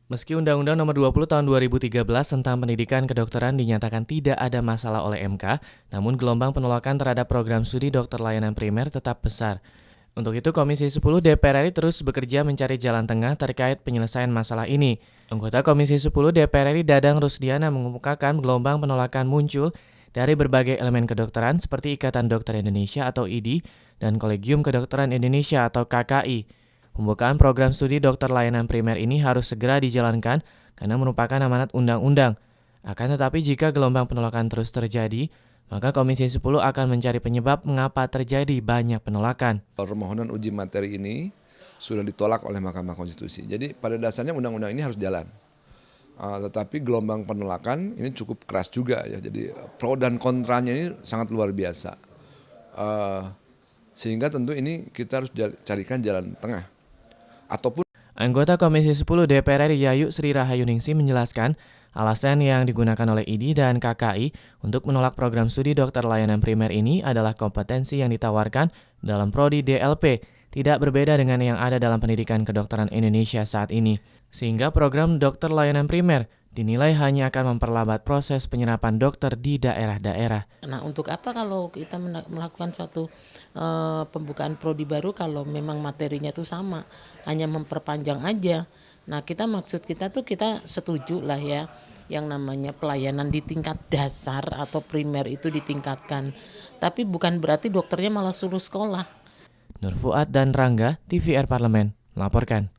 Meski Undang-Undang Nomor 20 Tahun 2013 tentang pendidikan kedokteran dinyatakan tidak ada masalah oleh MK, namun gelombang penolakan terhadap program studi dokter layanan primer tetap besar. Untuk itu, Komisi 10 DPR RI terus bekerja mencari jalan tengah terkait penyelesaian masalah ini. Anggota Komisi 10 DPR RI Dadang Rusdiana mengemukakan gelombang penolakan muncul dari berbagai elemen kedokteran seperti Ikatan Dokter Indonesia atau IDI dan Kolegium Kedokteran Indonesia atau KKI. Pembukaan program studi dokter layanan primer ini harus segera dijalankan karena merupakan amanat undang-undang. Akan tetapi jika gelombang penolakan terus terjadi, maka Komisi 10 akan mencari penyebab mengapa terjadi banyak penolakan. Permohonan uji materi ini sudah ditolak oleh Mahkamah Konstitusi. Jadi pada dasarnya undang-undang ini harus jalan. Tetapi gelombang penolakan ini cukup keras juga ya. Jadi pro dan kontranya ini sangat luar biasa. Sehingga tentu ini kita harus carikan jalan tengah. Anggota Komisi 10 DPR RI Yayu Sri Rahayuningsi menjelaskan alasan yang digunakan oleh IDI dan KKI untuk menolak program studi dokter layanan primer ini adalah kompetensi yang ditawarkan dalam prodi DLP, tidak berbeda dengan yang ada dalam pendidikan kedokteran Indonesia saat ini. Sehingga program dokter layanan primer dinilai hanya akan memperlambat proses penyerapan dokter di daerah-daerah. Nah, untuk apa kalau kita melakukan suatu pembukaan prodi baru kalau memang materinya itu sama, hanya memperpanjang aja. Nah, maksud kita tuh kita setuju lah ya, yang namanya pelayanan di tingkat dasar atau primer itu ditingkatkan. Tapi bukan berarti dokternya malah suruh sekolah. Nur Fuad dan Rangga, TVR Parlemen, melaporkan.